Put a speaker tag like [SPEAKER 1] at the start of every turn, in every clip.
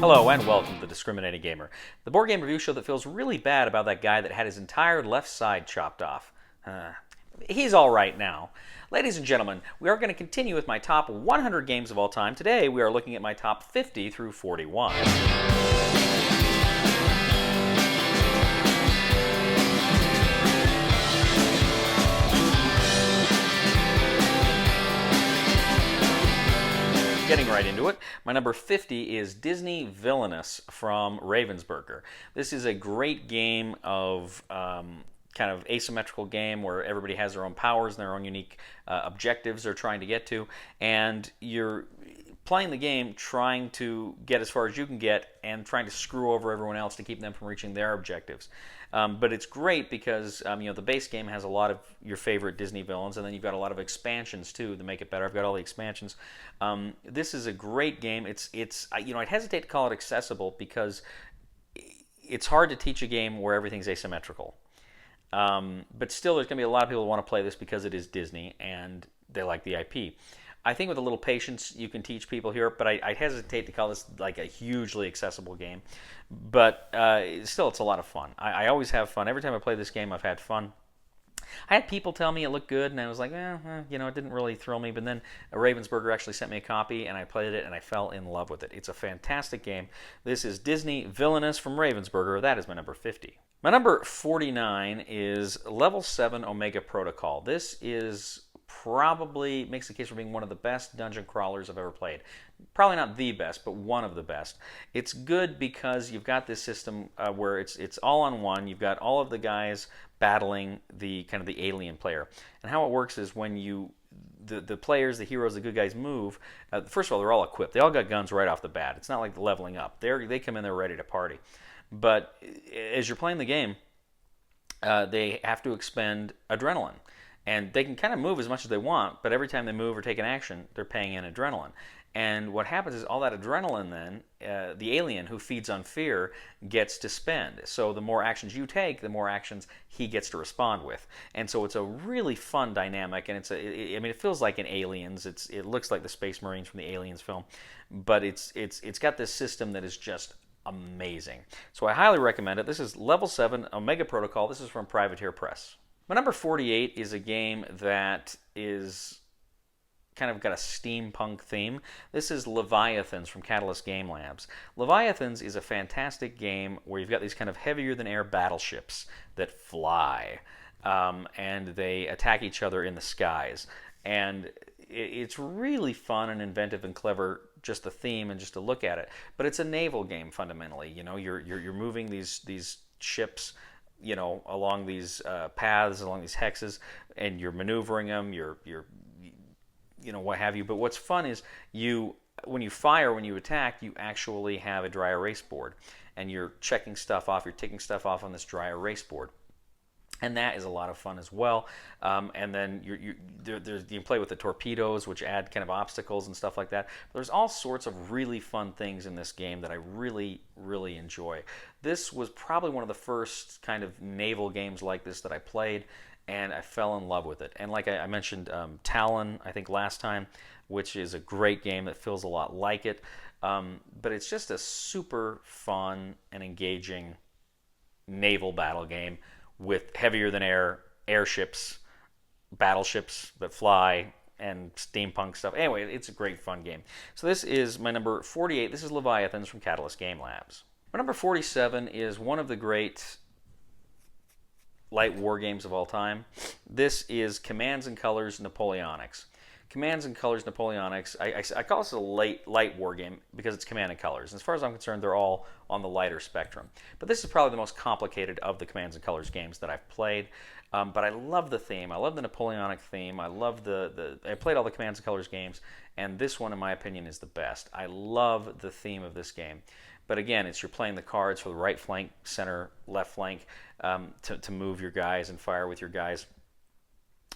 [SPEAKER 1] Hello and welcome to The Discriminating Gamer, the board game review show that feels really bad about that guy that had his entire left side chopped off. He's all right now. Ladies and gentlemen, we are going to continue with my top 100 games of all time. Today we are looking at my top 50 through 41. Getting right into it, my number 50 is Disney Villainous from Ravensburger. This is a great game of kind of asymmetrical game where everybody has their own powers and their own unique objectives they're trying to get to, and you're playing the game trying to get as far as you can get and trying to screw over everyone else to keep them from reaching their objectives. But it's great because the base game has a lot of your favorite Disney villains, and then you've got a lot of expansions too to make it better. I've got all the expansions. This is a great game. I'd hesitate to call it accessible because it's hard to teach a game where everything's asymmetrical. But still, there's going to be a lot of people who want to play this because it is Disney and they like the IP. I think with a little patience, you can teach people here, but I hesitate to call this like a hugely accessible game. But still, it's a lot of fun. I always have fun. Every time I play this game, I've had fun. I had people tell me it looked good, and I was like, it didn't really thrill me. But then Ravensburger actually sent me a copy, and I played it, and I fell in love with it. It's a fantastic game. This is Disney Villainous from Ravensburger. That is my number 50. My number 49 is Level 7 Omega Protocol. This is probably makes the case for being one of the best dungeon crawlers I've ever played. Probably not the best, but one of the best. It's good because you've got this system where it's all on one. You've got all of the guys battling the alien player, and how it works is when the players, the heroes, the good guys move. First of all, they're all equipped. They all got guns right off the bat. It's not like the leveling up. They come in there ready to party. But as you're playing the game, they have to expend adrenaline. And they can kind of move as much as they want, but every time they move or take an action, they're paying in adrenaline. And what happens is all that adrenaline then, the alien who feeds on fear gets to spend. So the more actions you take, the more actions he gets to respond with. And so it's a really fun dynamic, and it feels like in Aliens. It looks like the Space Marines from the Aliens film, but it's got this system that is just amazing. So I highly recommend it. This is Level 7 Omega Protocol. This is from Privateer Press. My number 48 is a game that is kind of got a steampunk theme. This is Leviathans from Catalyst Game Labs. Leviathans is a fantastic game where you've got these kind of heavier-than-air battleships that fly, and they attack each other in the skies. And it's really fun and inventive and clever, just the theme and just to look at it. But it's a naval game fundamentally. You're moving these ships along these paths, along these hexes, and you're maneuvering them, you're what have you. But what's fun is when you fire, when you attack, you actually have a dry erase board, and you're checking stuff off, you're ticking stuff off on this dry erase board. And that is a lot of fun as well. And then you can play with the torpedoes, which add kind of obstacles and stuff like that. There's all sorts of really fun things in this game that I really, really enjoy. This was probably one of the first kind of naval games like this that I played, and I fell in love with it. And like I mentioned Talon, I think last time, which is a great game that feels a lot like it. But it's just a super fun and engaging naval battle game with heavier-than-air airships, battleships that fly, and steampunk stuff. Anyway, it's a great fun game. So this is my number 48. This is Leviathans from Catalyst Game Labs. My number 47 is one of the great light war games of all time. This is Commands and Colors Napoleonics. Commands and Colors Napoleonics, I call this a light war game because it's Command and Colors. And as far as I'm concerned, they're all on the lighter spectrum. But this is probably the most complicated of the Commands and Colors games that I've played. But I love the theme. I love the Napoleonic theme. I love I played all the Commands and Colors games, and this one, in my opinion, is the best. I love the theme of this game. But again, you're playing the cards for the right flank, center, left flank to move your guys and fire with your guys.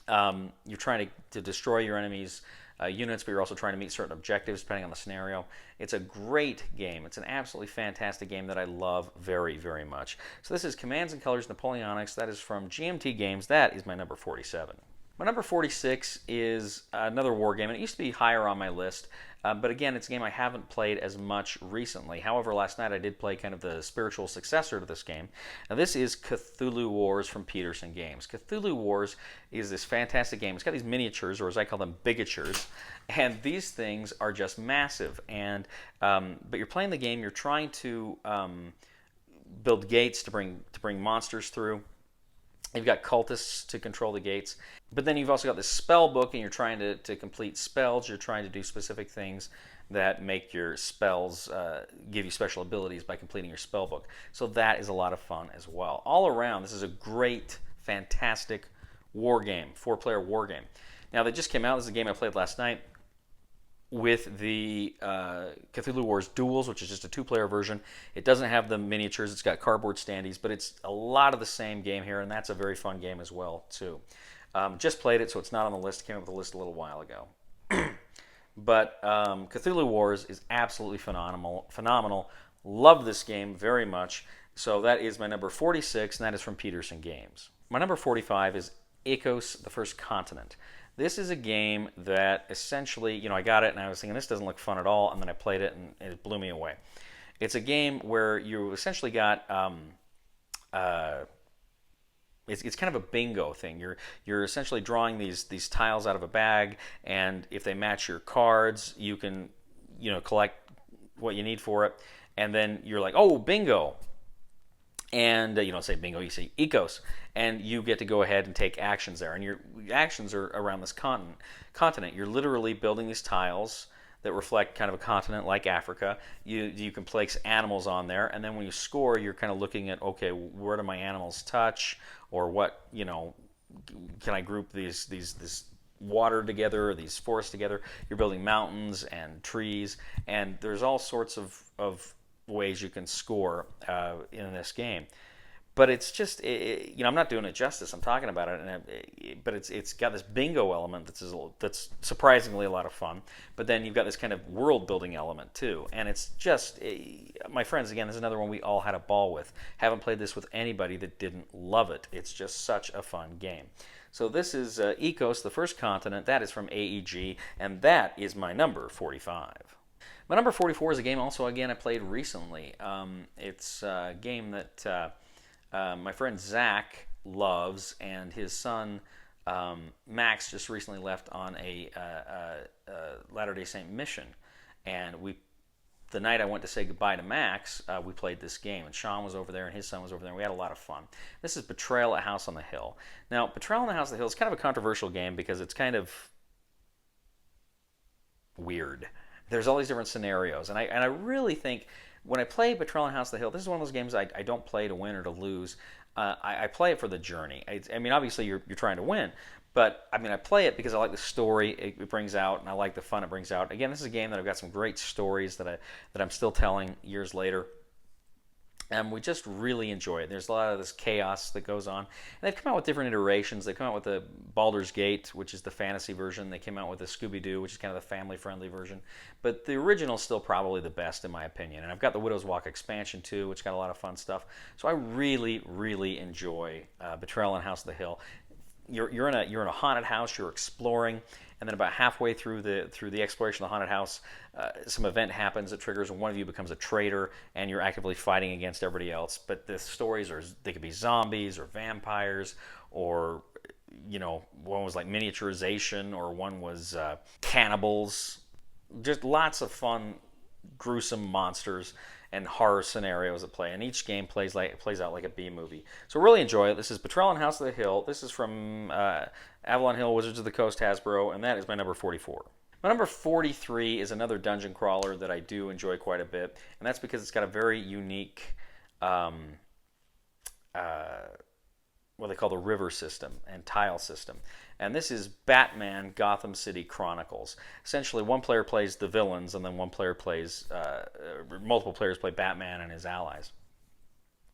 [SPEAKER 1] You're trying to destroy your enemies' units, but you're also trying to meet certain objectives depending on the scenario. It's a great game. It's an absolutely fantastic game that I love very, very much. So this is Commands and Colors Napoleonics. That is from GMT Games. That is my number 47. My number 46 is another war game, and it used to be higher on my list, but again, it's a game I haven't played as much recently. However, last night I did play kind of the spiritual successor to this game. Now, this is Cthulhu Wars from Peterson Games. Cthulhu Wars is this fantastic game. It's got these miniatures, or as I call them, bigatures, and these things are just massive. And but you're playing the game, you're trying to build gates to bring monsters through. You've got cultists to control the gates. But then you've also got this spell book, and you're trying to complete spells. You're trying to do specific things that make your spells give you special abilities by completing your spell book. So that is a lot of fun as well. All around, this is a great, fantastic war game, 4-player war game. Now, they just came out. This is a game I played last night with the Cthulhu Wars Duels, which is just a 2-player version. It doesn't have the miniatures. It's got cardboard standees, but it's a lot of the same game here, and that's a very fun game as well, too. Just played it, so it's not on the list. Came up with the list a little while ago. But Cthulhu Wars is absolutely phenomenal. Love this game very much. So that is my number 46, and that is from Peterson Games. My number 45 is Ecos, the First Continent. This is a game that essentially, I got it and I was thinking, this doesn't look fun at all, and then I played it and it blew me away. It's a game where you essentially got, it's kind of a bingo thing. You're essentially drawing these tiles out of a bag, and if they match your cards, you can, collect what you need for it, and then you're like, oh, bingo. And you don't say bingo, you say ecos, and you get to go ahead and take actions there. And your actions are around this continent. You're literally building these tiles that reflect kind of a continent like Africa. You can place animals on there, and then when you score, you're kind of looking at, okay, where do my animals touch, or what, can I group this water together, or these forests together? You're building mountains and trees, and there's all sorts of ways you can score in this game. But it's just, I'm not doing it justice. I'm talking about it, but it's got this bingo element that's surprisingly a lot of fun. But then you've got this kind of world building element too, and it's just, my friends, again, this is another one we all had a ball with. Haven't played this with anybody that didn't love it. It's just such a fun game. So this is Ecos, the First Continent. That is from AEG, and that is my number 45. My number 44 is a game also, again, I played recently. It's a game that my friend Zach loves, and his son Max just recently left on a Latter-day Saint mission. And the night I went to say goodbye to Max, we played this game, and Sean was over there, and his son was over there, and we had a lot of fun. This is Betrayal at House on the Hill. Now, Betrayal on the House on the Hill is kind of a controversial game because it's kind of weird. There's all these different scenarios, and I really think when I play Betrayal on House of the Hill, this is one of those games I don't play to win or to lose. I play it for the journey. I mean, obviously you're trying to win, but I mean, I play it because I like the story it brings out, and I like the fun it brings out. Again, this is a game that I've got some great stories that I'm still telling years later. And we just really enjoy it. There's a lot of this chaos that goes on. And they've come out with different iterations. They come out with the Baldur's Gate, which is the fantasy version. They came out with the Scooby-Doo, which is kind of the family-friendly version. But the original is still probably the best, in my opinion. And I've got the Widow's Walk expansion, too, which got a lot of fun stuff. So I really, really enjoy Betrayal on House of the Hill. You're in a haunted house. You're exploring. And then about halfway through the exploration of the haunted house, some event happens that triggers, and one of you becomes a traitor, and you're actively fighting against everybody else. But the stories they could be zombies or vampires, or one was like miniaturization, or one was cannibals. Just lots of fun, gruesome monsters and horror scenarios at play, and each game plays out like a B movie. So really enjoy it. This is Betrayal on House of the Hill. This is from Avalon Hill, Wizards of the Coast, Hasbro, and that is my number 44. My number 43 is another dungeon crawler that I do enjoy quite a bit, and that's because it's got a very unique what they call the river system and tile system. And this is Batman Gotham City Chronicles. Essentially, one player plays the villains, and then multiple players play Batman and his allies.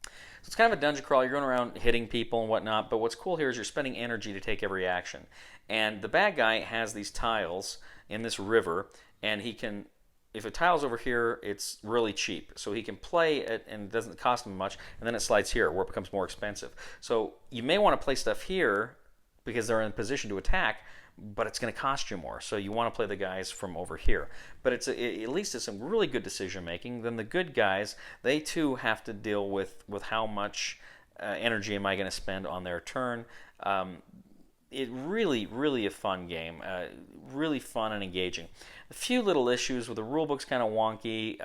[SPEAKER 1] So it's kind of a dungeon crawl. You're going around hitting people and whatnot, but what's cool here is you're spending energy to take every action. And the bad guy has these tiles in this river, and he can, if a tile's over here, it's really cheap. So he can play it, and it doesn't cost him much, and then it slides here, where it becomes more expensive. So you may want to play stuff here because they're in a position to attack, but it's going to cost you more. So you want to play the guys from over here. But at least it's some really good decision making. Then the good guys, they too have to deal with how much energy am I going to spend on their turn. It really a fun game, really fun and engaging. A few little issues with the rulebook's kind of wonky.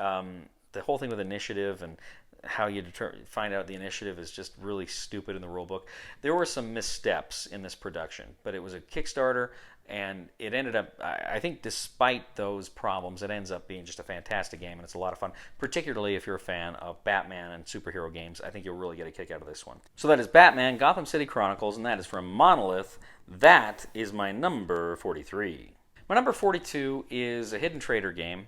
[SPEAKER 1] The whole thing with initiative and how you find out the initiative is just really stupid in the rulebook. There were some missteps in this production, but it was a Kickstarter, and it ended up, I think despite those problems, it ends up being just a fantastic game, and it's a lot of fun, particularly if you're a fan of Batman and superhero games. I think you'll really get a kick out of this one. So that is Batman Gotham City Chronicles, and that is from Monolith. That is my number 43. My number 42 is a Hidden Trader game.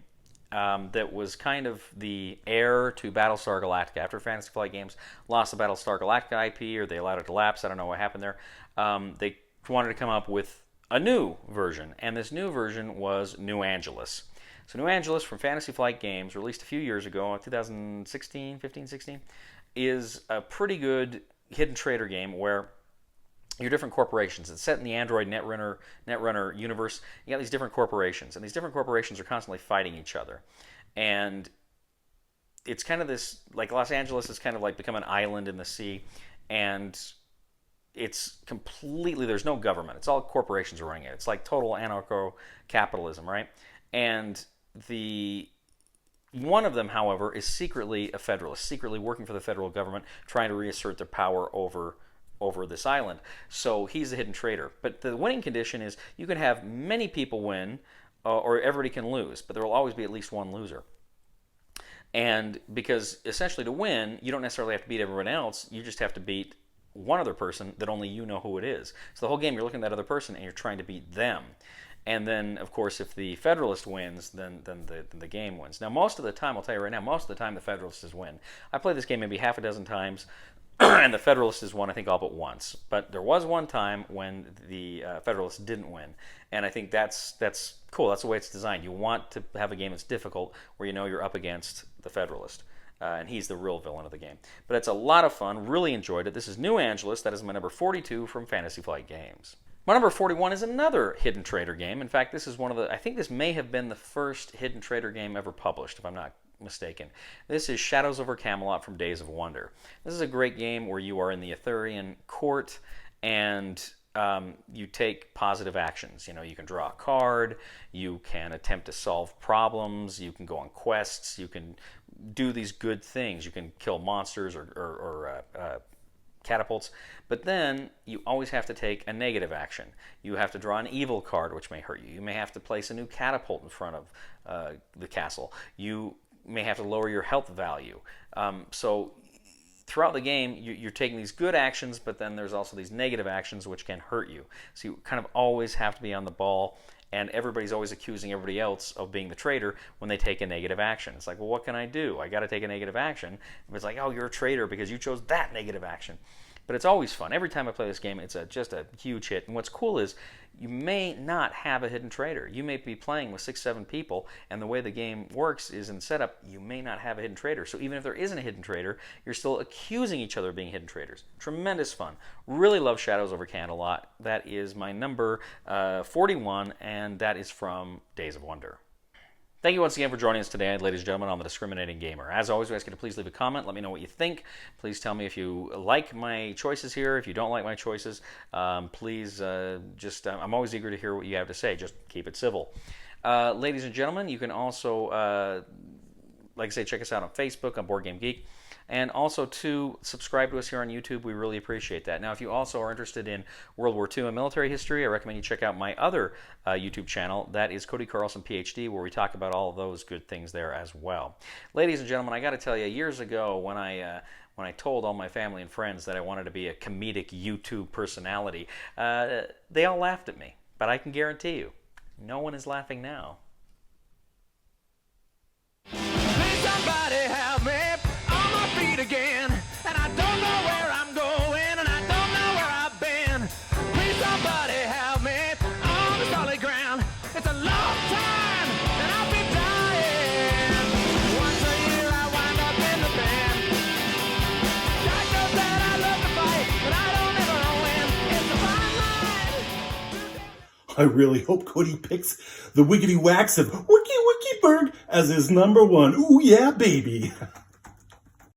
[SPEAKER 1] That was kind of the heir to Battlestar Galactica. After Fantasy Flight Games lost the Battlestar Galactica IP, or they allowed it to lapse, I don't know what happened there, they wanted to come up with a new version, and this new version was New Angeles. So New Angeles from Fantasy Flight Games, released a few years ago, 2016, 15, 16, is a pretty good Hidden Trader game where your different corporations. It's set in the Android Netrunner universe. You got these different corporations, and these different corporations are constantly fighting each other. And it's kind of this, like Los Angeles has kind of like become an island in the sea, and it's completely, there's no government. It's all corporations running it. It's like total anarcho-capitalism, right? And one of them, however, is secretly a federalist, secretly working for the federal government, trying to reassert their power over this island. So he's the Hidden Trader. But the winning condition is you can have many people win, or everybody can lose, but there will always be at least one loser. And because essentially to win, you don't necessarily have to beat everyone else, you just have to beat one other person that only you know who it is. So the whole game you're looking at that other person and you're trying to beat them. And then, of course, if the Federalist wins, then the game wins. Now, most of the time, I'll tell you right now, most of the time the Federalists win. I played this game maybe half a dozen times, and the Federalists has won, I think, all but once. But there was one time when the Federalists didn't win, and I think that's cool. That's the way it's designed. You want to have a game that's difficult, where you know you're up against the Federalist, and he's the real villain of the game. But it's a lot of fun. Really enjoyed it. This is New Angeles. That is my number 42 from Fantasy Flight Games. My number 41 is another Hidden Trader game. In fact, this is one of the, I think this may have been the first Hidden Trader game ever published, if I'm not mistaken. This is Shadows over Camelot from Days of Wonder. This is a great game where you are in the Arthurian court, and you take positive actions. You know, you can draw a card, you can attempt to solve problems, you can go on quests, you can do these good things, you can kill monsters or catapults, but then you always have to take a negative action. You have to draw an evil card, which may hurt you. You may have to place a new catapult in front of the castle. You may have to lower your health value. So throughout the game, you're taking these good actions, but then there's also these negative actions which can hurt you. So you kind of always have to be on the ball, and everybody's always accusing everybody else of being the traitor when they take a negative action. It's like, well, what can I do? I got to take a negative action. And it's like, oh, you're a traitor because you chose that negative action. But it's always fun. Every time I play this game, it's just a huge hit. And what's cool is you may not have a hidden traitor. You may be playing with 6, 7 people, and the way the game works is in setup, you may not have a hidden traitor. So even if there isn't a hidden traitor, you're still accusing each other of being hidden traitors. Tremendous fun. Really love Shadows over Camelot. That is my number 41, and that is from Days of Wonder. Thank you once again for joining us today, ladies and gentlemen, on The Discriminating Gamer. As always, we ask you to please leave a comment. Let me know what you think. Please tell me if you like my choices here. If you don't like my choices, please I'm always eager to hear what you have to say. Just keep it civil. Ladies and gentlemen, you can also, like I say, check us out on Facebook, on Board Game Geek. And also, to subscribe to us here on YouTube. We really appreciate that. Now, if you also are interested in World War II and military history, I recommend you check out my other YouTube channel. That is Cody Carlson, PhD, where we talk about all of those good things there as well. Ladies and gentlemen, I got to tell you, years ago when I told all my family and friends that I wanted to be a comedic YouTube personality, they all laughed at me. But I can guarantee you, no one is laughing now.
[SPEAKER 2] Please somebody help me on my feet again, and I don't know where I'm going, and I don't know where I've been. Please somebody help me on the solid ground. It's a long time, and I'll be dying. Once a year I wind up in the band. God knows that I love to fight, but I don't ever win. It's a fine line.
[SPEAKER 3] I really hope Cody picks the Wiggity Wax of Wiki Wiki Bird as his number one. Ooh, yeah, baby.